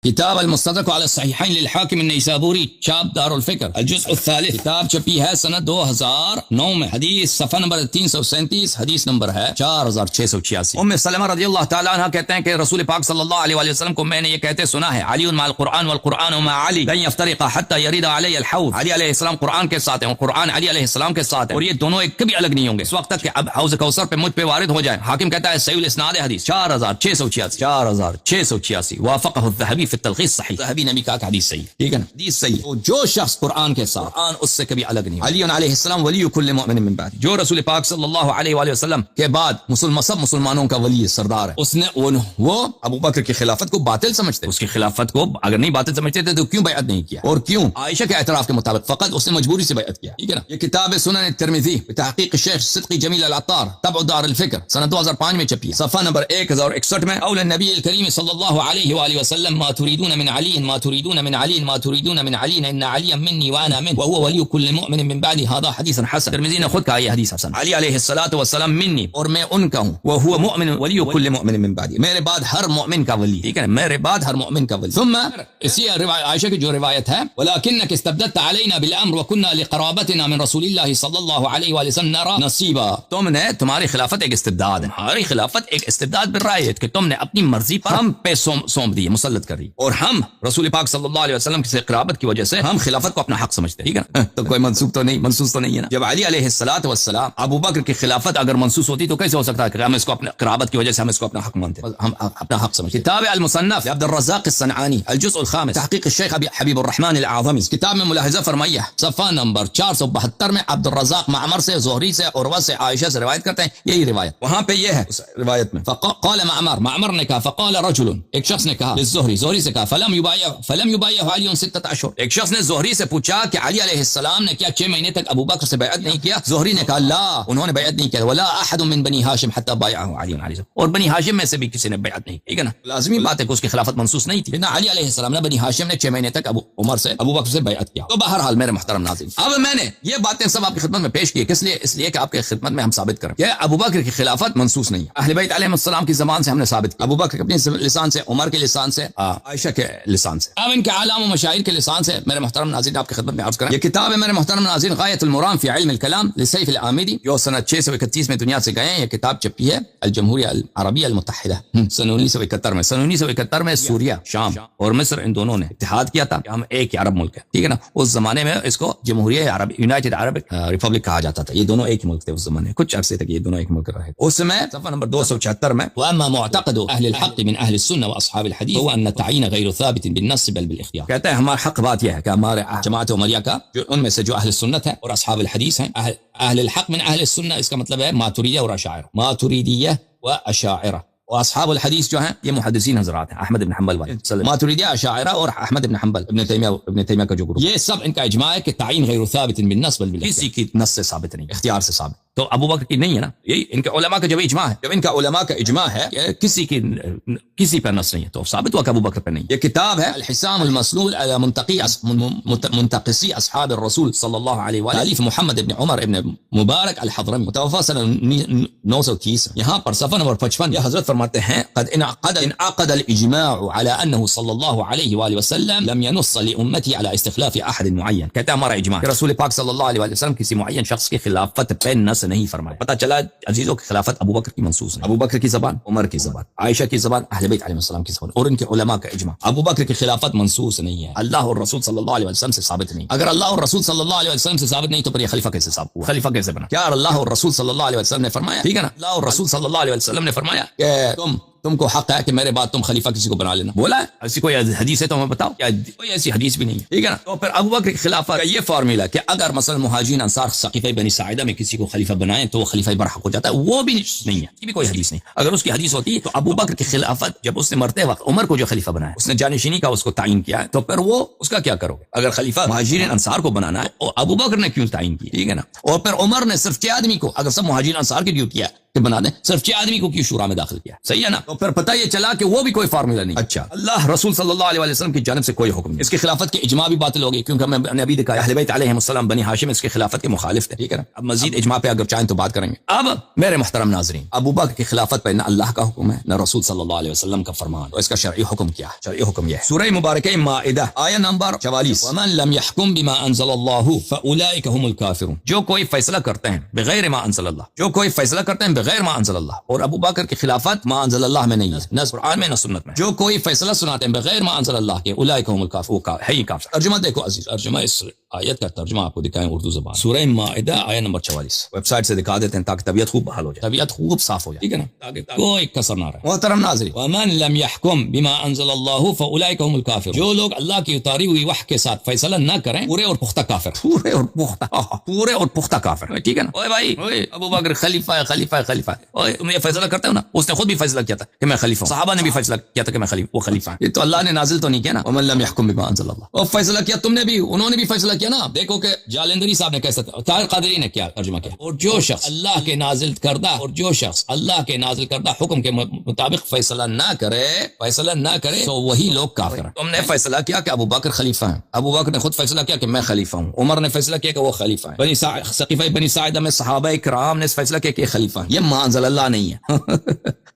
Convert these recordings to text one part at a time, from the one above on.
کتاب المستدرک علی الصحیحین للحاکم النیسابوری چاپ دار الفکر الجزء الثالث کتاب چھپی ہے سنہ 2009 میں حدیث صفحہ نمبر 337 حدیث نمبر ہے 4686 ام سلمہ رضی اللہ تعالی عنہ کہتے ہیں کہ رسول پاک صلی اللہ علیہ وآلہ وسلم کو میں نے یہ کہتے سنا ہے علی مع القرآن والقرآن مع علی لن يفترق حتى يرد علی الحوض علی علیہ السلام قرآن کے ساتھ ہیں اور قرآن علی علیہ السلام کے ساتھ ہے اور یہ دونوں ایک کبھی الگ نہیں ہوں گے اس وقت تک کہ اب حوض کوثر پہ مجھ پہ وارد ہو جائے حاکم کہتا ہے صحیح الاسناد حدیث 4686 وافقہ الذهبی فی التلخیص صحیح ذهبی نبی کا حدیث صحیح ٹھیک ہے نا حدیث صحیح تو جو شخص قرآن کے ساتھ قرآن اس سے کبھی الگ نہیں علی علیہ السلام ولی کل مؤمن من بعد جو رسول پاک صلی اللہ علیہ وآلہ وسلم کے بعد سب مسلمانوں کا ولی سردار ہے اس نے وہ ابو بکر کی خلافت کو باطل سمجھتے اس کی خلافت کو اگر نہیں باطل سمجھتے تھے تو کیوں بیعت نہیں کیا اور کیوں عائشہ کے اعتراف کے مطابق فقط اس نے مجبوری سے بیعت کیا ٹھیک ہے نا یہ کتاب سنن الترمذی بتحقیق الشیخ صدقی جمیل العطار طبع دار الفکر سنہ 2005 میں چھپی ہے صفحہ نمبر 1061 میں اول النبی الکریم صلی اللہ علیہ وآلہ وسلم ما تريدون من علي ما تريدون من علي ما تريدون من علي ان عليا مني وانا منه وهو ولي كل مؤمن من بعد هذا حديث حسن ترمذی نے خود کہا یہ حدیث حسن علی علیہ الصلوۃ والسلام منی اور میں ان کا ہوں وهو مؤمن ولي كل مؤمن من بعد میرے بعد ہر مومن کا ولی ٹھیک ہے میرے بعد ہر مومن کا ولی ثم اسی عائشہ کی جو روایت ہے ولكنك استبدلت علينا بالامر وكنا لقرابتنا من رسول الله صلى الله عليه وآله وسلم نرى نصيبا تم نے تمہاری خلافت ایک استبداد ہے ہماری خلافت ایک استبداد بالرائے کہ تم نے اپنی مرضی پر ہم پہ سونپ دی مسلط کر دی اور ہم رسول پاک صلی اللہ علیہ وسلم کی قرابت کی وجہ سے ہم خلافت کو اپنا حق سمجھتے ہیں ٹھیک ہے تو کوئی منسوخ تو نہیں منسوخ تو نہیں ہے نا جب علی علیہ الصلوۃ والسلام ابو بکر کی خلافت اگر منسوخ ہوتی تو کیسے ہو سکتا ہے کہ ہم اس کو اپنے قرابت کی وجہ سے ہم اس کو اپنا حق مانتے ہیں ہم اپنا حق سمجھتے کتاب المصنف عبد الرزاق الصنعانی الجزء الخامس تحقیق الشیخ حبیب الرحمن الاعظمی کتاب میں ملاحظہ فرمائیے صفحہ نمبر 472 میں عبد الرزاق معمر سے زہری سے عروہ سے عائشہ سے روایت کرتے ہیں یہی روایت وہاں پہ یہ ہے اس روایت میں فقال معمر نے کہا فقال رجل ایک شخص نے کہا زہری سے کہا فلم یبایع علی 6 اشہر ایک شخص نے زہری سے پوچھا کہ علی علیہ السلام نے کیا 6 مہینے تک ابو بکر سے بیعت نہیں کیا زہری نے کہا لا انہوں نے بیعت نہیں کیا ولا احد من بنی ہاشم حتى بايعه علی علیہ السلام اور بنی ہاشم میں سے بھی کسی نے بیعت نہیں ٹھیک ہے نا لازمی بات ہے کہ اس کی خلافت منسوخ نہیں تھی نا علی علیہ السلام نے بنی ہاشم نے 6 مہینے تک ابو بکر سے بیعت کیا تو بہرحال میرے محترم ناظرین اب میں نے یہ باتیں سب آپ کی خدمت میں پیش کی کس لیے اس لیے کہ آپ کی خدمت میں ہم ثابت کریں کہ ابو بکر کی خلافت منسوخ نہیں ہے اہل بیت علیہ السلام کی زبان سے ہم نے ثابت کیا ابو بکر اپنے لسان سے عمر کے لسان سے عائشہ کے لسان سے اب ان کے علام و مشاہیر کے لسان سے میرے محترم ناظرین آپ کی خدمت میں عرض کریں یہ کتاب ہے میرے محترم ناظرین غایۃ المرام فی علم الکلام لسیف العامدی جو سنہ 631 میں دنیا سے گئے ہیں یہ کتاب چھپی ہے الجمہوریہ العربیہ المتحدہ سنہ 1971 میں سوریہ شام اور مصر ان دونوں نے اتحاد کیا تھا کہ ہم ایک عرب ملک ہے ٹھیک ہے نا اس زمانے میں اس کو جمہوریہ عرب یونائٹڈ عرب ریپبلک کہا جاتا تھا یہ دونوں ایک ملک تھے اس زمانے کچھ عرصے تک یہ دونوں ایک ملک رہے اس میں صفحہ نمبر 276 میں واما معتقد اهل الحق من اهل السنه واصحاب الحديث هو ان التعيين غير ثابت بالنص بل بالاختيار کہتے ہیں ہمارا حق بات یہ ہے کہ ہمارے جماعت عمریہ کا جو ان میں سے جو اہل سنت ہے اور اصحاب الحدیث ہیں اہل الحق من اہل السنہ اس کا مطلب ہے ماتوریدیہ و اشاعرہ اور اصحاب الحدیث جو ہیں یہ محدثین حضرات ہیں احمد بن حنبل والے ماتوریدیہ اشاعرہ اور احمد بن حنبل ابن تیمیہ کا جو گروپ یہ سب ان کا اجماع ہے کہ تعین غیر ثابت بالنص بل کسی کی نص سے ثابت نہیں اختیار سے ثابت تو ابو بکر کی نہیں ہے نا یہی ان کے علماء کا جب اجماع ہے جب ان کا علماء کا اجماع ہے کہ کسی پر نص نہیں ہے تو ثابت ہوا کہ ابو بکر پر نہیں یہ کتاب ہے الحسام المسلول على منتقصی اصحاب الرسول صلی اللہ علیہ وآلہ محمد ابن عمر ابن مبارک الحضرمی متوفى سنہ 930 یہاں پر صفحہ نمبر 55 یہ حضرت فرماتے ہیں قد انعقد الاجماع على انه صلی اللہ علیہ وآلہ وسلم لم ينص لامتی على استخلاف احد معین کہتا ہے ہمارا اجماع کہ رسول پاک صلی اللہ علیہ وسلم کسی معین شخص کی خلافت پہ نص نہیں فرمایا پتہ چلا عزیزوں کی خلافت ابو بکر کی منسوخ ہے ابو بکر کی زبان عمر کی زبان عائشہ کی زبان اہل بیت علیہ السلام کی زبان اور ان کے علماء کا اجماع ابو بکر کی خلافت منسوخ نہیں ہے اللہ اور رسول صلی اللہ علیہ وسلم سے ثابت نہیں اگر اللہ اور رسول صلی اللہ علیہ وسلم سے ثابت نہیں تو پھر یہ خلیفہ کیسے ثابت ہوا خلیفہ کیسے بنا کیا اللہ اور رسول صلی اللہ علیہ وسلم نے فرمایا ٹھیک ہے نا اللہ اور رسول صلی اللہ علیہ وسلم نے فرمایا کہ تم کو حق ہے کہ میرے بعد تم خلیفہ کسی کو بنا لینا بولا ہے ایسی کوئی حدیث ہے تو ہمیں بتاؤ کیا کوئی ایسی حدیث بھی نہیں ہے ٹھیک ہے نا تو پھر ابو بکر کی خلافت کا یہ فارمولا کہ اگر مثلا مہاجرین انصار ثقیفہ بنی ساعدہ میں کسی کو خلیفہ بنائیں تو وہ خلیفہ برحق ہو جاتا ہے وہ بھی نہیں ہے یہ بھی کوئی حدیث نہیں اگر اس کی حدیث ہوتی تو ابو بکر کی خلافت جب اس نے مرتے وقت عمر کو جو خلیفہ بنایا اس نے جانشینی کا اس کو تعین کیا ہے تو پھر وہ اس کا کیا کرو گے اگر خلیفہ مہاجرین انصار کو بنانا ہے اور ابو بکر نے کیوں تعین کی ٹھیک ہے نا اور پھر عمر نے صرف 6 آدمی کو اگر سب مہاجرین انصار کی ڈیوٹی ہے کہ بنا دیں. صرف 6 آدمی کو کیوں شورا میں داخل کیا؟ صحیح ہے نا. تو پھر پتہ یہ چلا کہ وہ بھی کوئی فارمولا نہیں. اچھا اللہ رسول صلی اللہ علیہ وسلم کی جانب سے کوئی حکم نہیں. اس کی خلافت کے اجماع بھی باطل ہوگی کیونکہ میں نے ابھی دکھایا اہل بیت علیہم السلام بنی ہاشم اس کی خلافت کے مخالف تھے. ٹھیک ہے نا. اب مزید اجماع پہ اگر چاہیں تو بات کریں گے. اب میرے محترم ناظرین ابو بکر کی خلافت پہ نہ اللہ کا حکم ہے نہ رسول صلی اللہ علیہ وسلم کا فرمان. تو اس کا شرعی حکم کیا ہے؟ شرعی حکم یہ ہے سورہ مبارکہ مائدہ آیہ نمبر 44 ومن لم يحكم بما انزل الله فاولئك هم الكافرون. جو کوئی فیصلہ کرتے ہیں بغیر ما انزل اللہ، جو کوئی فیصلہ کرتے ہیں بغیر ما انزل اللہ، اور ابو بکر کی خلافت ما انزل اللہ میں نہیں ہے، نہ قرآن میں نہ سنت میں. جو کوئی فیصلہ سناتے ہیں بغیر ما انزل اللہ کے اولئک هم الكافرون ہے. یہ کافر. ترجمہ دیکھو عزیز، ترجمہ اس آیت کا ترجمہ آپ کو دکھائیں اردو زبان. سورہ مائدہ آیہ نمبر 44 ویب سائٹ سے دکھا دیتے ہیں تاکہ طبیعت خوب بحال ہو جائے، طبیعت خوب صاف ہو جائے. ٹھیک ہے نا، تاکہ کوئی کسر نہ رہے. محترم ناظرین ومن لم يحكم بما انزل الله فاولئك هم الكافرون. جو لوگ اللہ کی اتاری ہوئی وحی کے ساتھ فیصلہ نہ کریں پورے اور پختہ کافر، پورے اور پختہ کافر. ٹھیک ہے نا. اوے بھائی، اوے ابو بکر خلیفہ ہے، خلیفہ ہے، خلیفہ ہے. اوے تم یہ فیصلہ کرتے ہو نا، اس نے خود بھی فیصلہ کیا تھا کہ میں خلیفہ ہوں. صحابہ نے بھی فیصلہ کیا تھا کہ میں خلیفہ، وہ خلیفہ ہے. یہ تو اللہ نے نازل تو نہیں کیا نا ومن لم يحكم بما انزل اللہ. اور فیصلہ کیا تم نے بھی، انہوں نے بھی فیصلہ کیا نا. دیکھو کہ جالندری صاحب نے کیسا تھا، طاہر قادری نے کیا ترجمہ کیا. اور جو شخص اللہ کے نازل کردہ حکم کے مطابق فیصلہ نہ کرے تو وہی لوگ کافر ہیں. تم نے فیصلہ کیا کہ ابو بکر خلیفہ ہیں، ابو بکر نے خود فیصلہ کیا کہ میں خلیفہ ہوں، عمر نے فیصلہ کیا کہ وہ خلیفہ ہیں، سقیفہ بنی ساعدہ میں صحابہ کرام نے فیصلہ کیا کہ یہ خلیفہ ہیں. یہ ما انزل اللہ نہیں ہے.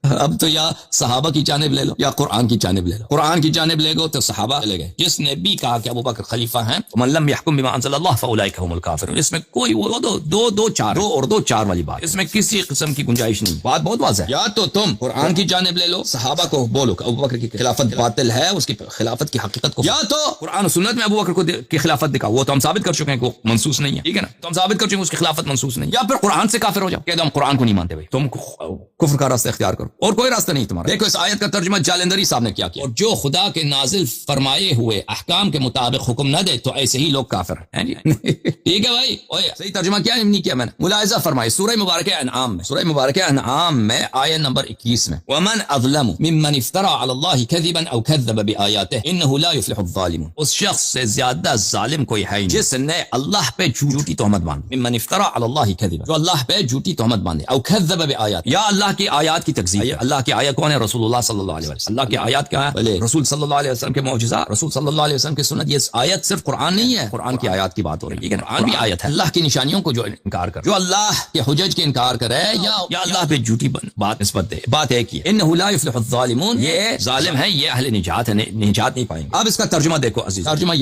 اب تو یا صحابہ کی جانب لے لو یا قرآن کی جانب لے لو. قرآن کی جانب لے گو تو صحابہ لے گئے. جس نے بھی کہا کہ ابو بکر خلیفہ ہیں من لم يحكم بما انزل اللہ فاولئک هم الکافرون. اس میں کوئی وہ دو چار والی بات، اس میں کسی قسم کی گنجائش نہیں. بات بہت واضح ہے. یا تو تم قرآن کی جانب لے لو، صحابہ کو بولو کہ ابو بکر کی خلافت باطل ہے، اس کی خلافت کی حقیقت کو، یا تو قرآن و سنت میں ابو بکر کی خلافت دکھاؤ. وہ تو ہم ثابت کر چکے ہیں کہ وہ منسوخ نہیں ہے. ٹھیک ہے نا. تو ہم ثابت کر چکے ہیں اس کی خلافت منسوخ نہیں. یا پھر قرآن سے کافر ہو جاؤ کہ ہم قرآن کو نہیں مانتے. بھائی تم کفر کا راستہ اختیار کرو اور کوئی راستہ نہیں تمہارا. دیکھو اس آیت کا ترجمہ جالندری صاحب نے کیا کیا. اور جو خدا کے نازل فرمائے ہوئے احکام کے مطابق حکم نہ دے تو ایسے ہی لوگ کافر ہیں. ٹھیک ہے بھائی. صحیح ترجمہ کیا نہیں کیا میں نے. ملاحظہ فرمائے سورہ مبارکہ انعام میں آیت نمبر 21 میں ومن اظلم ممن افترى على الله كذبا او كذب بآياته انه لا يفلح الظالمون. اس شخص سے زیادہ ظالم کوئی ہے جس نے اللہ پہ جھوٹی تہمت باندھی. ممن افترى على الله كذبا، جو اللہ پہ جھوٹی تہمت باندھے، او كذب بآيات، یا اللہ کی آیات کی تکذیب. اللہ کی آیات کون ہے؟ رسول اللہ صلی اللہ علیہ وسلم. اللہ کی آیات کیا ہے؟ رسول صلی اللہ علیہ وسلم کے معجزات، رسول صلی اللہ علیہ وسلم کی سنت. یہ آیت صرف قرآن نہیں ہے، قرآن کی آیات کی بات ہو رہی ہے. قرآن بھی آیت ہے. اللہ کی نشانیوں کو جو انکار کرے، جو اللہ کے حجج کے انکار کرے یا اللہ پہ جھوٹی بات نسبت دے، بات ایک ہی ہے. انہ لا یفلح الظالمون، یہ ظالم ہے، یہ اہل نجات ہے، نجات نہیں پائیں گے. اب اس کا ترجمہ دیکھو عزیز. ترجمہ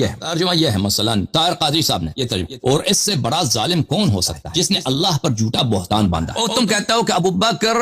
یہ ہے مثلا طاہر قادری صاحب نے یہ ترجمہ. اور اس سے بڑا ظالم کون ہو سکتا ہے جس نے اللہ پر جھوٹا بہتان باندھا. اور تم کہتے ہو کہ ابو بکر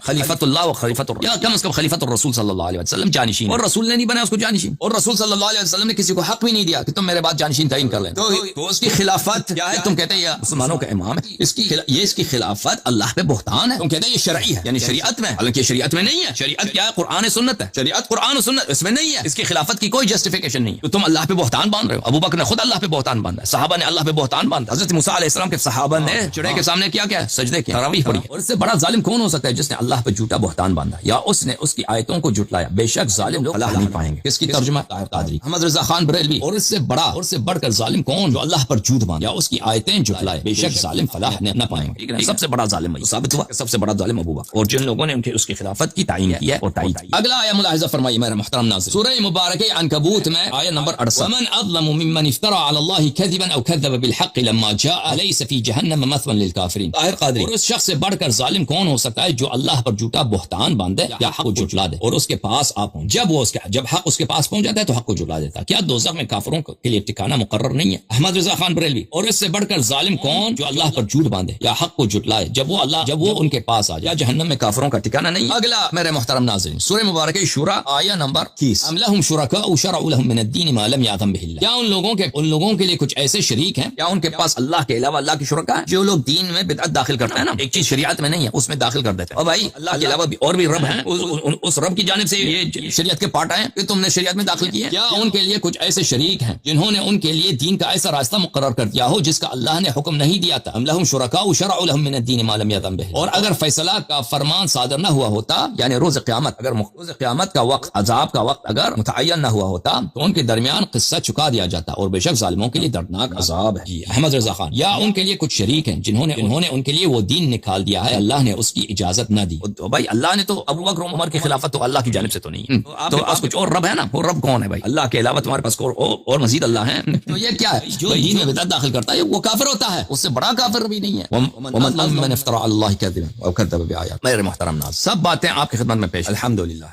خلیفۃ اللہ و خلیفۃ الرسول، یا کم از کم خلیفۃ الرسول صلی اللہ علیہ وسلم جانشین، اور رسول نے نہیں بنایا اس کو جانشین، اور رسول صلی اللہ علیہ وسلم نے کسی کو حق بھی نہیں دیا کہ تم میرے بعد جانشین تعین کر لیں. تو اس کی خلافت کیا ہے؟ تم کہتے ہیں یہ مسلمانوں کا امام ہے، اس کی خلافت اللہ پہ بہتان ہے. تم کہتے ہیں یہ شرعی ہے، یعنی شریعت میں، حالانکہ شریعت میں نہیں ہے. شریعت کیا ہے؟ قرآن سنت ہے. شریعت قرآن و سنت، اس میں نہیں ہے. اس کی خلافت کی کوئی جسٹیفیکیشن نہیں ہے. تو تم اللہ پہ بہتان باندھ رہے ہو. ابو بکر نے خود اللہ پہ بہتان باندھا ہے، صحابہ نے اللہ پہ بہتان باندھا. حضرت موسیٰ علیہ السلام کے صحابہ نے چڑھے کے سامنے کیا سجدے کیا، تراویح پڑھی. اور اس سے بڑا ظالم کون ہو سکتا ہے جس نے اللہ پہ جھوٹا بہتان باندھا یا اس نے اس کی آیتوں کو جھٹلایا. بے شک ظالم لوگ فلاح نہیں پائیں گے. اس کی ترجمہ طاہر قادری، محمد رضا خان بریلوی. اور اس سے بڑھ کر ظالم کون؟ جو اللہ پر جھوٹ باندھا یا اس کی آیتیں جھٹلائے. بے شک ظالم فلاح نہ پائیں گے. سب سے بڑا ظالم ثابت ہوا، سب سے بڑا ظالم ابو بکر، اور جن لوگوں نے اس کی خلافت کی تعین کی ہے اور تائید. اگلا آیہ ملاحظہ فرمائیے میرے محترم ناظرین. سورہ مبارکہ عنکبوت میں آیہ نمبر 68 ومن اظلم ممن افترى على الله كذبا او كذب بالحق لما جاء ليس في جهنم مثوى للكافرين. طاہر قادری. اور اس شخص سے بڑھ کر ظالم کون ہو سکتا ہے جو اللہ پر جھوٹا بہتان باندھے یا حق کو جھٹلا دے اور اس کے پاس آ پہنچ. جب حق اس کے پاس پہنچ جاتا ہے تو حق کو جھٹلا دیتا ہے. کیا دوزخ میں کافروں کے لیے ٹھکانہ مقرر نہیں ہے؟ احمد رضا خان بریلوی. اور اس سے بڑھ کر ظالم کون جو اللہ پر جھوٹ باندھے یا حق کو جھٹلائے جب وہ ان کے پاس آ جائے. جہنم میں کافروں کا ٹھکانہ نہیں. اگلا میرے محترم ناظرین سورہ مبارکہ شورى آیہ نمبر 30 ام لهم شرکاء شرعوا لهم من الدین ما لم یأذن به اللہ. کیا ان لوگوں کے لیے کچھ ایسے شریک ہیں، کیا ان کے پاس اللہ کے علاوہ اللہ کے شرکاء ہیں؟ جو لوگ دین میں بدعت داخل کرتے ہیں نا، ایک چیز شریعت میں نہیں ہے اس میں داخل کر دیتے ہیں. اور بھائی اللہ کے علاوہ بھی اور بھی رب ہیں، اس رب کی جانب سے یہ شریعت کے پارٹ ہیں کہ تم نے شریعت میں داخل کیے. کیا ان کے لیے کچھ ایسے شریک ہیں جنہوں نے ان کے لیے دین کا ایسا راستہ مقرر کر دیا ہو جس کا اللہ نے حکم نہیں دیا تھا. ام لہم شرکاء شرعوا لهم من الدین ما لم یأذن به. اور اگر فیصلہ کا فرمان صادر نہ ہوا ہوتا، یعنی روز قیامت، اگر روز قیامت کا وقت، عذاب کا وقت اگر متعین نہ ہوا ہوتا تو ان کے درمیان قصہ چکا دیا جاتا، اور بے شک ظالموں کے لیے دردناک عذاب ہے. احمد رضا خان. یا ان کے لیے کچھ شریک ہیں جنہوں نے ان کے لیے وہ دین نکال دیا ہے، اللہ نے اس کی اجازت نہ دی. تو بھائی اللہ نے تو ابو بکر عمر کی خلافت تو اللہ کی جانب سے تو نہیں، تو آپ کچھ اور رب ہے نا. وہ رب کون ہے بھائی؟ اللہ کے علاوہ تمہارے پاس اور مزید اللہ ہیں؟ تو یہ کیا ہے جو دین میں بدعت داخل کرتا ہے وہ کافر ہوتا ہے، اس سے بڑا کافر بھی نہیں ہے. ومن اظلم من افترى على الله كذبا او كذب بآياته. میرے محترم ناظرین، سب باتیں آپ کی خدمت میں پیش الحمدللہ.